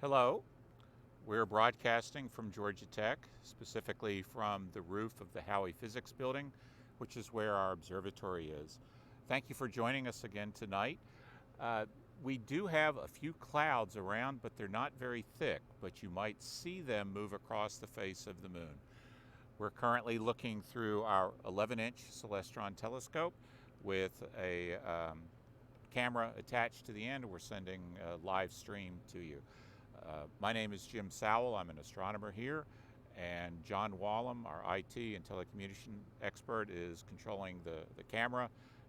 Hello, we're broadcasting from Georgia Tech, specifically from the roof of the Howey Physics Building, which is where our observatory is. Thank you for joining us again tonight. Uh, we do have a few clouds around, but they're not very thick, but you might see them move across the face of the moon. We're currently looking through our 11-inch Celestron telescope with a camera attached to the end. We're sending a live stream to you. My name is Jim Sowell. I'm an astronomer here, and John Wallum, our IT and telecommunication expert, is controlling the camera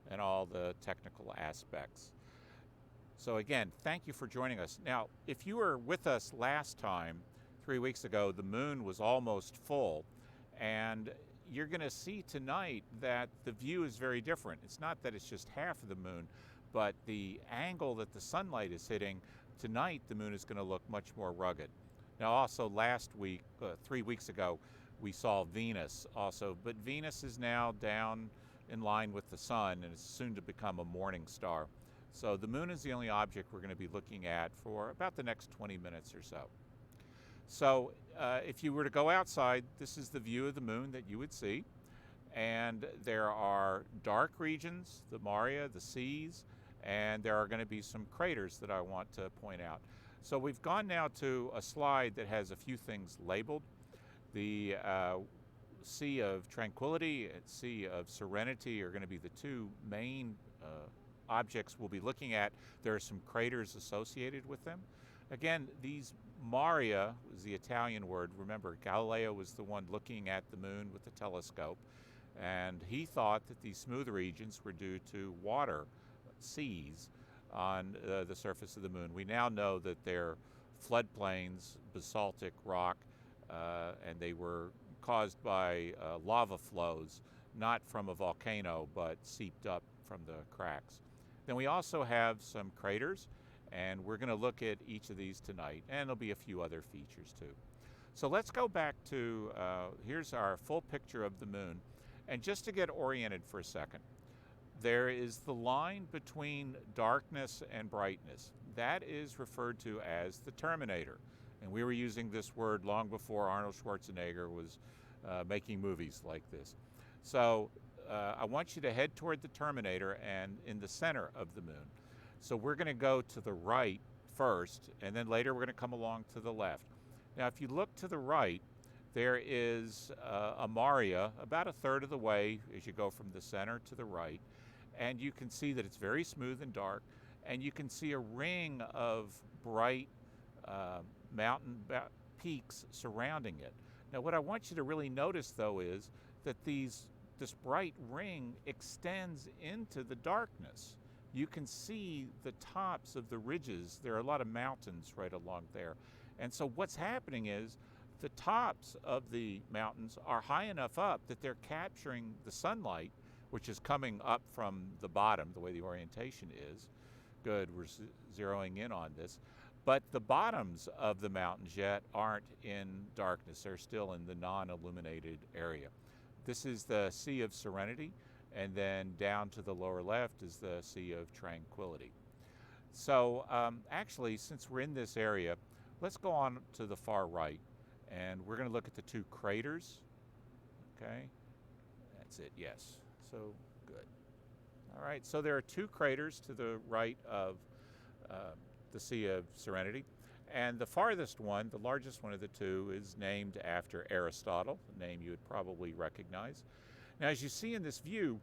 and all the technical aspects. So again, thank you for joining us. Now, if you were with us last time, 3 weeks ago, the moon was almost full, and you're going to see tonight that the view is very different. It's not that it's just half of the moon, but the angle that the sunlight is hitting, tonight the moon is going to look much more rugged. Now, also last week, 3 weeks ago, we saw Venus also, but Venus is now down in line with the sun and is soon to become a morning star. So the moon is the only object we're going to be looking at for about the next 20 minutes or so. So if you were to go outside, this is the view of the moon that you would see. And there are dark regions, the Maria, the seas, and there are going to be some craters that I want to point out. So we've gone now to a slide that has a few things labeled. The Sea of Tranquility and Sea of Serenity are going to be the two main objects we'll be looking at. There are some craters associated with them. Again, these Maria is the Italian word. Remember, Galileo was the one looking at the moon with the telescope, and he thought that these smooth regions were due to water, seas, on the surface of the moon. We now know that they're floodplains, basaltic rock, and they were caused by lava flows, not from a volcano, but seeped up from the cracks. Then we also have some craters, and we're going to look at each of these tonight, and there'll be a few other features too. So let's go back to, here's our full picture of the moon. And just to get oriented for a second, there is the line between darkness and brightness. That is referred to as the terminator. And we were using this word long before Arnold Schwarzenegger was making movies like this. So I want you to head toward the terminator and in the center of the moon. So we're going to go to the right first, and then later we're going to come along to the left. Now, if you look to the right, there is a Maria about a third of the way as you go from the center to the right, and you can see that it's very smooth and dark, and you can see a ring of bright mountain peaks surrounding it. Now, what I want you to really notice, though, is that this bright ring extends into the darkness. You can see the tops of the ridges. There are a lot of mountains right along there. And so what's happening is the tops of the mountains are high enough up that they're capturing the sunlight, which is coming up from the bottom, the way the orientation is. Good, we're zeroing in on this. But the bottoms of the mountains yet aren't in darkness. They're still in the non-illuminated area. This is the Sea of Serenity, and then down to the lower left is the Sea of Tranquility. So actually, since we're in this area, let's go on to the far right, and we're going to look at the two craters. Okay, that's it, yes. So good. All right, so there are two craters to the right of the Sea of Serenity. And the farthest one, the largest one of the two, is named after Aristotle, a name you would probably recognize. Now, as you see in this view,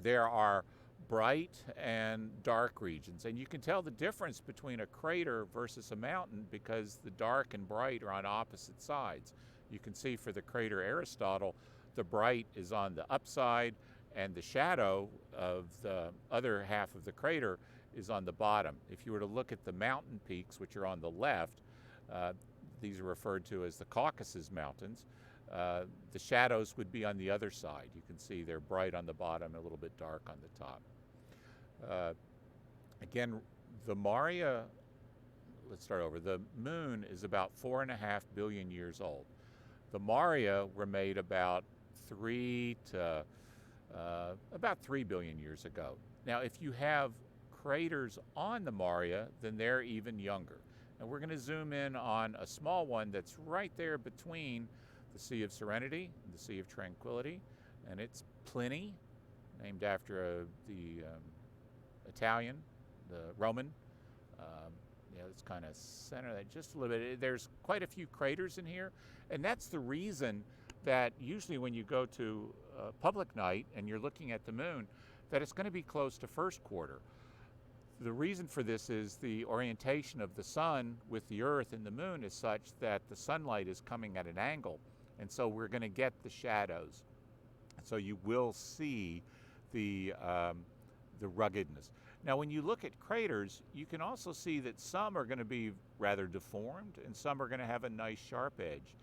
there are bright and dark regions. And you can tell the difference between a crater versus a mountain because the dark and bright are on opposite sides. You can see for the crater Aristotle, the bright is on the upside, and the shadow of the other half of the crater is on the bottom. If you were to look at the mountain peaks, which are on the left, these are referred to as the Caucasus Mountains. The shadows would be on the other side. You can see they're bright on the bottom, a little bit dark on the top. Again, the Maria, let's start over. The moon is about 4.5 billion years old. The Maria were made about 3 billion years ago. Now, if you have craters on the Maria, then they're even younger. And we're going to zoom in on a small one that's right there between the Sea of Serenity and the Sea of Tranquility, and it's Pliny, named after the Italian, the Roman. It's kind of center that just a little bit. There's quite a few craters in here, and that's the reason that usually when you go to a public night and you're looking at the moon, that it's going to be close to first quarter. The reason for this is the orientation of the sun with the earth and the moon is such that the sunlight is coming at an angle, and so we're going to get the shadows. So you will see the ruggedness. Now, when you look at craters, you can also see that some are going to be rather deformed and some are going to have a nice sharp edge.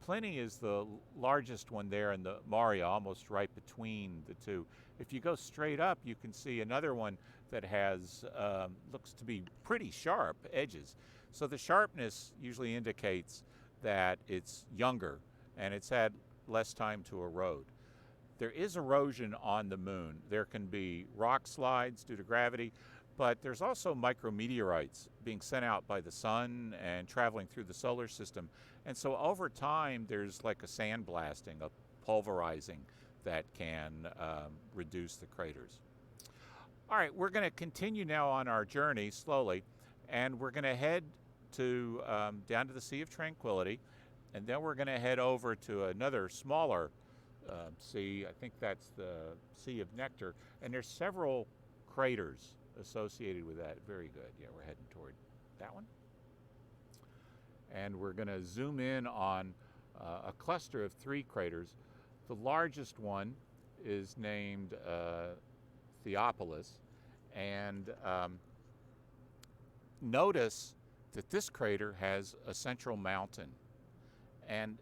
Pliny is the largest one there in the Maria, almost right between the two. If you go straight up, you can see another one that has, looks to be pretty sharp edges. So the sharpness usually indicates that it's younger and it's had less time to erode. There is erosion on the moon. There can be rock slides due to gravity, but there's also micrometeorites being sent out by the sun and traveling through the solar system. And so over time, there's like a sandblasting, a pulverizing that can reduce the craters. All right, we're going to continue now on our journey slowly, and we're going to head to down to the Sea of Tranquility, and then we're going to head over to another smaller sea. I think that's the Sea of Nectar, and there's several craters associated with that. Very good. Yeah, we're heading toward that one. And we're going to zoom in on a cluster of 3 craters. The largest one is named Theopolis, and notice that this crater has a central mountain, and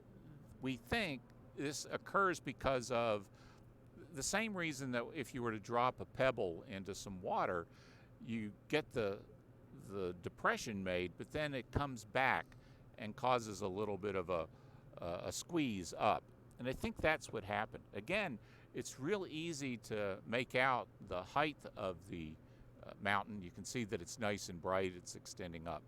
we think this occurs because of the same reason that if you were to drop a pebble into some water, you get the depression made, but then it comes back and causes a little bit of a squeeze up. And I think that's what happened. Again, it's real easy to make out the height of the mountain. You can see that it's nice and bright, it's extending up.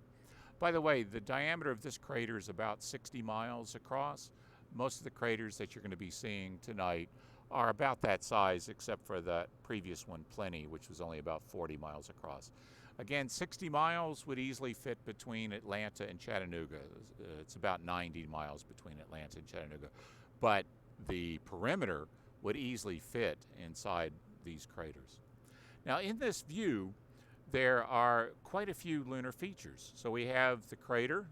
By the way, the diameter of this crater is about 60 miles across. Most of the craters that you're going to be seeing tonight are about that size, except for the previous one, Pliny, which was only about 40 miles across. Again, 60 miles would easily fit between Atlanta and Chattanooga. It's about 90 miles between Atlanta and Chattanooga. But the perimeter would easily fit inside these craters. Now, in this view, there are quite a few lunar features. So we have the crater,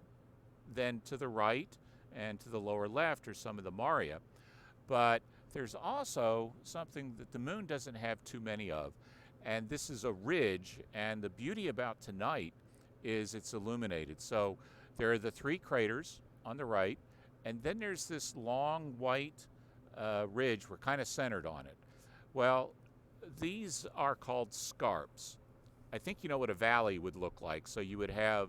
then to the right and to the lower left are some of the Maria. But there's also something that the moon doesn't have too many of, and this is a ridge, and the beauty about tonight is it's illuminated. So there are the 3 craters on the right, and then there's this long white ridge. We're kind of centered on it. Well, these are called scarps. I think you know what a valley would look like. So you would have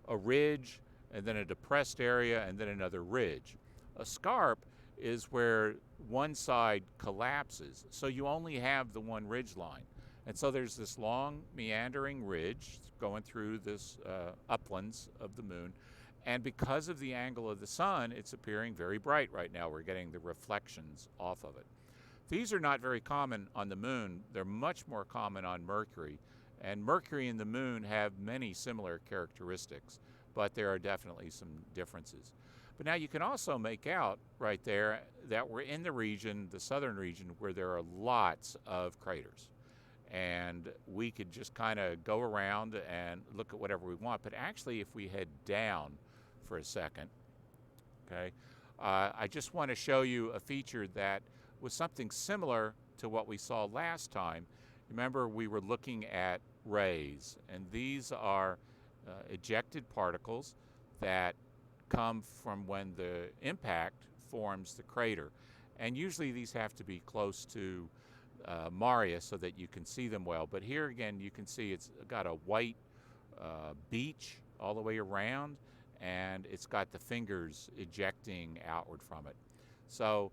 a ridge, and then a depressed area, and then another ridge. A scarp is where one side collapses, so you only have the one ridge line. And so there's this long meandering ridge going through this uplands of the moon, and because of the angle of the sun, it's appearing very bright right now. We're getting the reflections off of it. These are not very common on the moon. They're much more common on Mercury, and Mercury and the moon have many similar characteristics, but there are definitely some differences. But now you can also make out right there that we're in the region, the southern region, where there are lots of craters. And we could just kind of go around and look at whatever we want. But actually, if we head down for a second, okay, I just want to show you a feature that was something similar to what we saw last time. Remember, we were looking at rays, and these are ejected particles that come from when the impact forms the crater. And usually these have to be close to Maria so that you can see them well. But here again, you can see it's got a white beach all the way around, and it's got the fingers ejecting outward from it. So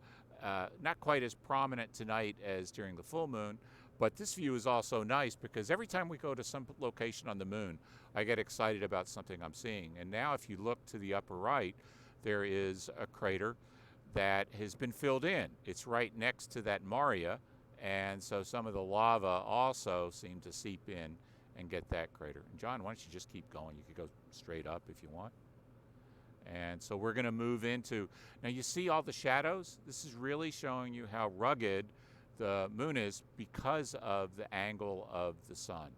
not quite as prominent tonight as during the full moon, But this view is also nice because every time we go to some location on the moon, I get excited about something I'm seeing. And now if you look to the upper right, there is a crater that has been filled in. It's right next to that Maria, and so some of the lava also seem to seep in and get that crater. And John, why don't you just keep going? You could go straight up if you want. And so we're going to move into, now you see all the shadows? This is really showing you how rugged the moon is because of the angle of the sun.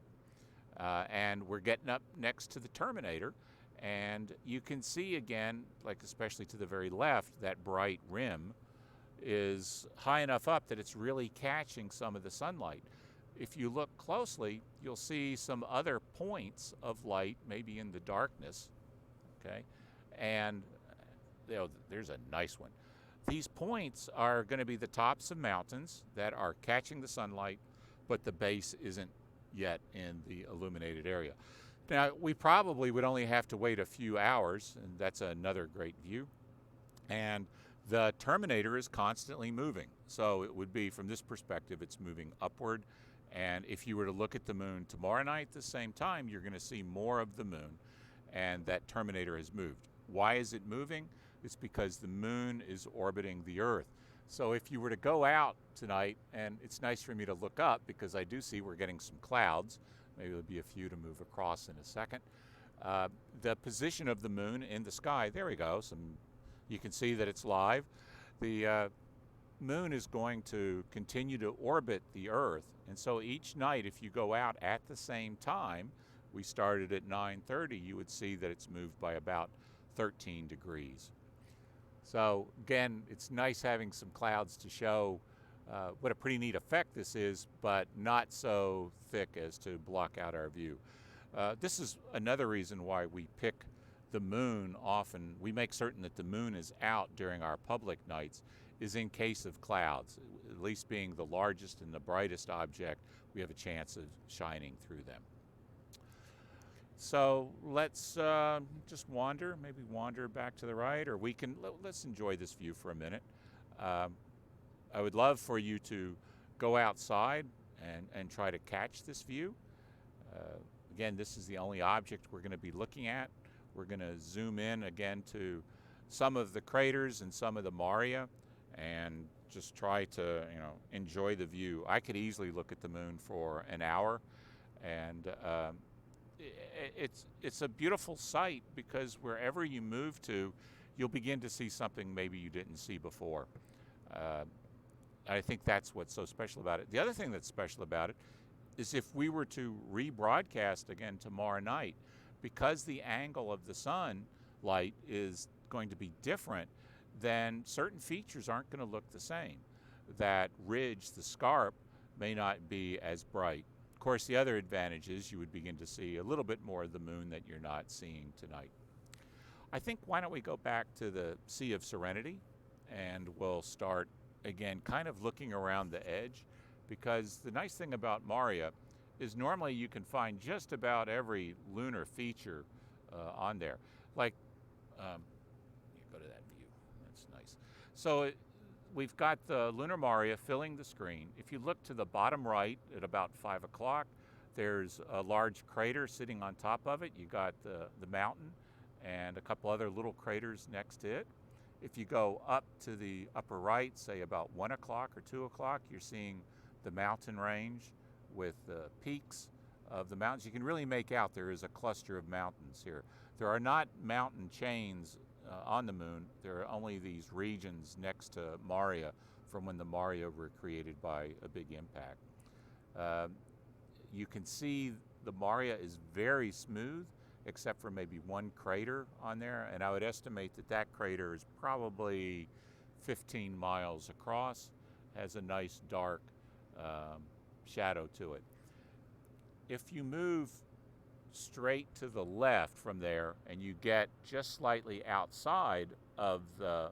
And we're getting up next to the terminator, and you can see again, like especially to the very left, that bright rim is high enough up that it's really catching some of the sunlight. If you look closely, you'll see some other points of light, maybe in the darkness, okay? And there's a nice one. These points are going to be the tops of mountains that are catching the sunlight, but the base isn't yet in the illuminated area. Now, we probably would only have to wait a few hours, and that's another great view. And the terminator is constantly moving. So it would be, from this perspective, it's moving upward. And if you were to look at the moon tomorrow night at the same time, you're going to see more of the moon, and that terminator has moved. Why is it moving? It's because the moon is orbiting the Earth. So if you were to go out tonight, and it's nice for me to look up because I do see we're getting some clouds. Maybe there'll be a few to move across in a second. The position of the moon in the sky, there we go. You can see that it's live. The moon is going to continue to orbit the Earth. And so each night, if you go out at the same time, we started at 9:30, you would see that it's moved by about 13 degrees. So again, it's nice having some clouds to show what a pretty neat effect this is, but not so thick as to block out our view. This is another reason why we pick the moon often. We make certain that the moon is out during our public nights, is in case of clouds. At least being the largest and the brightest object, we have a chance of shining through them. So let's just maybe wander back to the right, or let's enjoy this view for a minute. I would love for you to go outside and try to catch this view. Again, this is the only object we're going to be looking at. We're going to zoom in again to some of the craters and some of the Maria, and just try to enjoy the view. I could easily look at the moon for an hour, and it's a beautiful sight because wherever you move to, you'll begin to see something maybe you didn't see before. I think that's what's so special about it. The other thing that's special about it is if we were to rebroadcast again tomorrow night, because the angle of the sunlight is going to be different, then certain features aren't going to look the same. That ridge, the scarp, may not be as bright. Of course, the other advantage is you would begin to see a little bit more of the moon that you're not seeing tonight. I think, why don't we go back to the Sea of Serenity, and we'll start again kind of looking around the edge, because the nice thing about Maria is normally you can find just about every lunar feature on there. Like, you go to that view, that's nice. So we've got the lunar Maria filling the screen. If you look to the bottom right at about 5 o'clock, there's a large crater sitting on top of it. You got the mountain and a couple other little craters next to it. If you go up to the upper right, say about 1 o'clock or 2 o'clock, you're seeing the mountain range with the peaks of the mountains. You can really make out there is a cluster of mountains here. There are not mountain chains on the moon. There are only these regions next to Maria from when the Maria were created by a big impact. You can see the Maria is very smooth, except for maybe one crater on there, and I would estimate that that crater is probably 15 miles across, has a nice dark shadow to it. If you move straight to the left from there and you get just slightly outside of the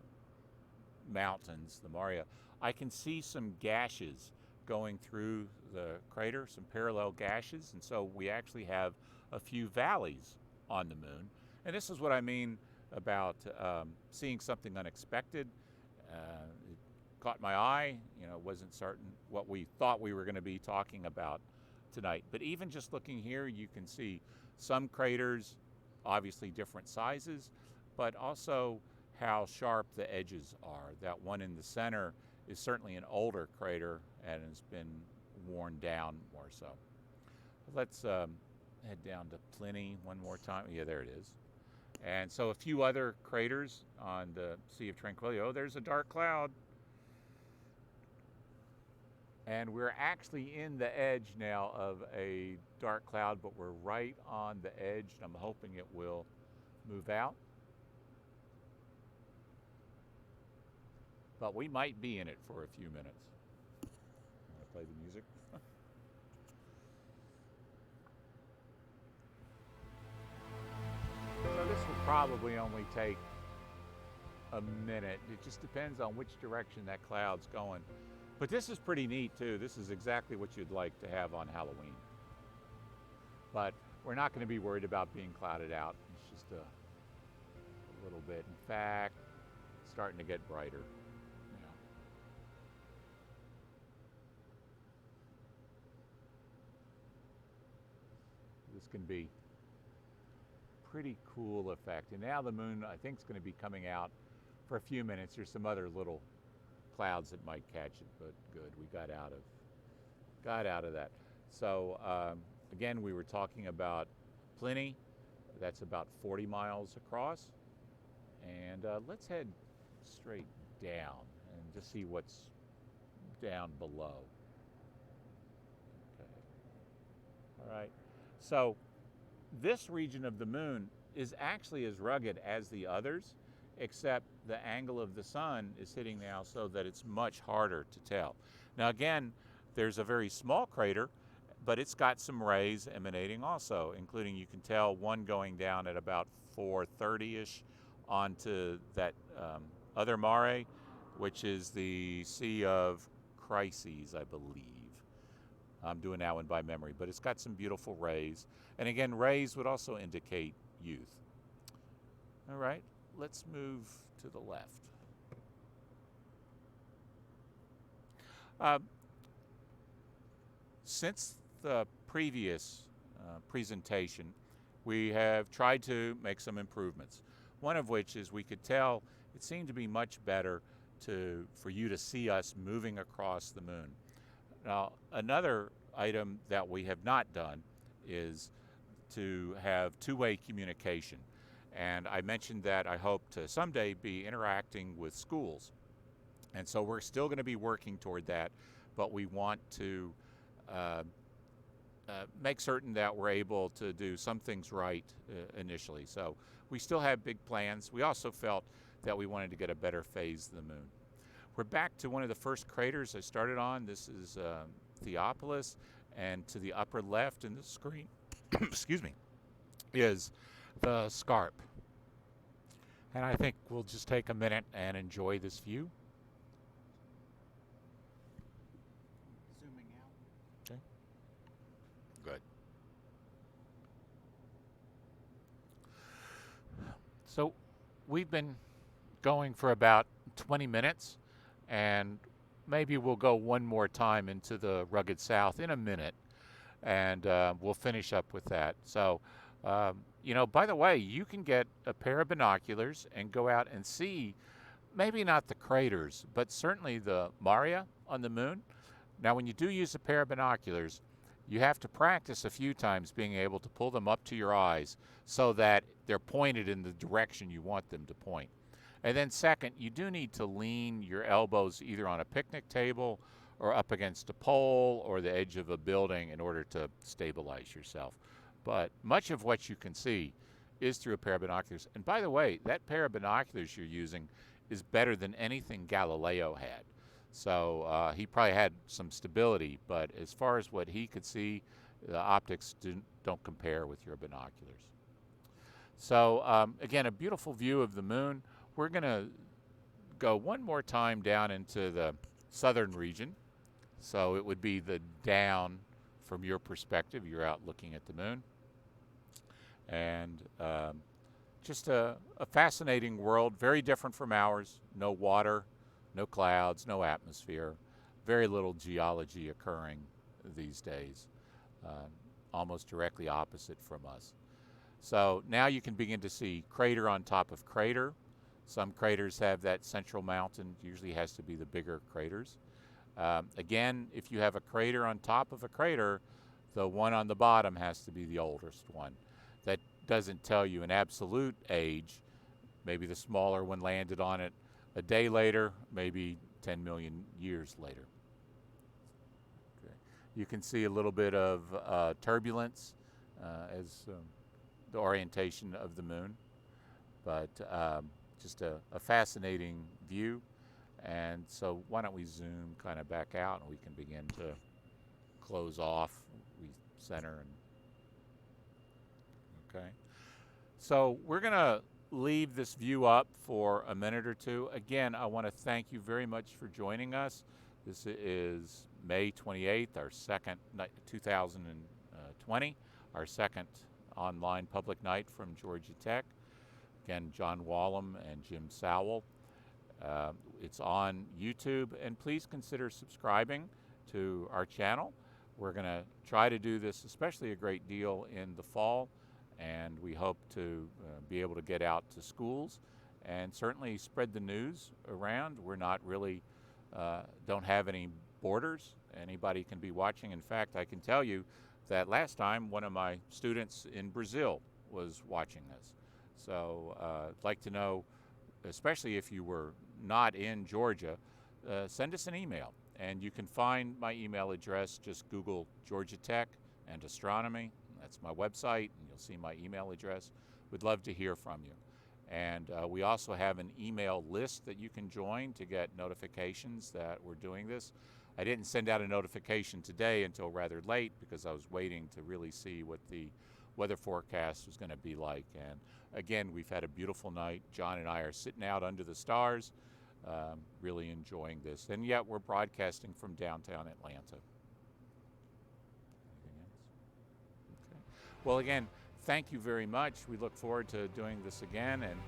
mountains, the Maria, I can see some gashes going through the crater, some parallel gashes, and so we actually have a few valleys on the moon. And this is what I mean about seeing something unexpected. caught my eye. Wasn't certain what we thought we were going to be talking about tonight. But even just looking here, you can see some craters, obviously different sizes, but also how sharp the edges are. That one in the center is certainly an older crater and has been worn down more so. Let's head down to Pliny one more time. Yeah, there it is. And so a few other craters on the Sea of Tranquility. Oh, there's a dark cloud. And we're actually in the edge now of a dark cloud, but we're right on the edge. I'm hoping it will move out. But we might be in it for a few minutes. Want to play the music? So this will probably only take a minute. It just depends on which direction that cloud's going. But this is pretty neat too. This is exactly what you'd like to have on Halloween. But we're not going to be worried about being clouded out. It's just a little bit. In fact, it's starting to get brighter. This can be pretty cool effect. And now the moon, I think, is going to be coming out for a few minutes. There's some other little clouds that might catch it, but good, we got out of that. So again, we were talking about Pliny. That's about 40 miles across. And let's head straight down and just see what's down below. Okay. All right. So this region of the moon is actually as rugged as the others, except the angle of the sun is hitting now so that it's much harder to tell. Now again, there's a very small crater, but it's got some rays emanating also, including, you can tell, one going down at about 4:30-ish onto that other mare, which is the Sea of Chryses, I believe. I'm doing that one by memory, but it's got some beautiful rays. And again, rays would also indicate youth. All right, let's move to the left. Since the previous presentation, we have tried to make some improvements. One of which is we could tell it seemed to be much better for you to see us moving across the moon. Now, another item that we have not done is to have two-way communication. And I mentioned that I hope to someday be interacting with schools. And so we're still going to be working toward that, but we want to make certain that we're able to do some things right initially. So we still have big plans. We also felt that we wanted to get a better phase of the moon. We're back to one of the first craters I started on. This is Theopolis, and to the upper left in the screen, excuse me, is the Scarp. And I think we'll just take a minute and enjoy this view. Zooming out. Okay. Good. So we've been going for about 20 minutes, and maybe we'll go one more time into the rugged south in a minute, and we'll finish up with that. So, by the way, you can get a pair of binoculars and go out and see, maybe not the craters, but certainly the Maria on the moon. Now, when you do use a pair of binoculars, you have to practice a few times being able to pull them up to your eyes so that they're pointed in the direction you want them to point. And then second, you do need to lean your elbows either on a picnic table or up against a pole or the edge of a building in order to stabilize yourself. But much of what you can see is through a pair of binoculars. And by the way, that pair of binoculars you're using is better than anything Galileo had. So he probably had some stability, but as far as what he could see, the optics don't compare with your binoculars. So again, a beautiful view of the moon. We're going to go one more time down into the southern region. So it would be the down from your perspective. You're out looking at the moon. And just a fascinating world, very different from ours. No water, No clouds, no atmosphere, very little geology occurring these days, uh, almost directly opposite from us. So now you can begin to see crater on top of crater. Some craters have that central mountain, usually has to be the bigger craters. Again, if you have a crater on top of a crater, the one on the bottom has to be the oldest one. That doesn't tell you an absolute age. Maybe the smaller one landed on it a day later, maybe 10 million years later. Okay. You can see a little bit of turbulence as the orientation of the moon, but just a fascinating view. And so why don't we zoom kind of back out and we can begin to close off, recenter, and okay. So we're going to leave this view up for a minute or two. Again, I want to thank you very much for joining us. This is May 28th, our second night, 2020, our second online public night from Georgia Tech. Again, John Wallum and Jim Sowell. It's on YouTube, and please consider subscribing to our channel. We're going to try to do this, especially a great deal in the fall, and we hope to be able to get out to schools and certainly spread the news around. We're not really, don't have any borders. Anybody can be watching. In fact, I can tell you that last time one of my students in Brazil was watching this. So I'd like to know, especially if you were not in Georgia, send us an email. And you can find my email address. Just Google Georgia Tech and astronomy. That's my website, and you'll see my email address. We'd love to hear from you. And we also have an email list that you can join to get notifications that we're doing this. I didn't send out a notification today until rather late because I was waiting to really see what the weather forecast was going to be like. And again, we've had a beautiful night. John and I are sitting out under the stars, really enjoying this. And yet we're broadcasting from downtown Atlanta. Anything else? Okay. Well, again, thank you very much. We look forward to doing this again. And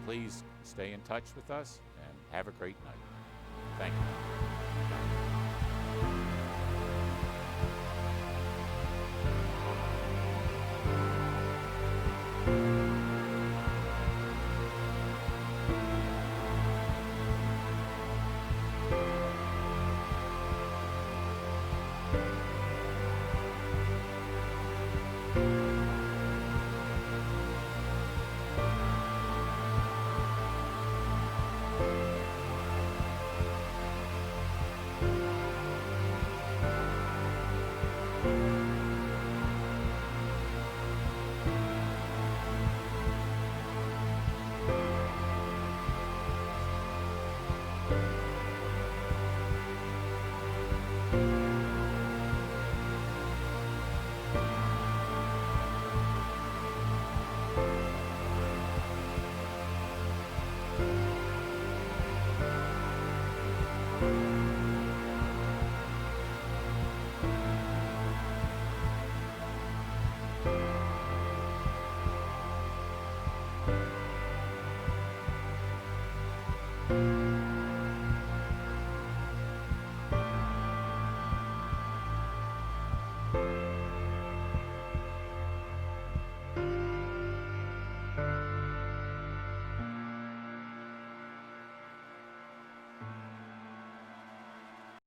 please stay in touch with us and have a great night. Thank you.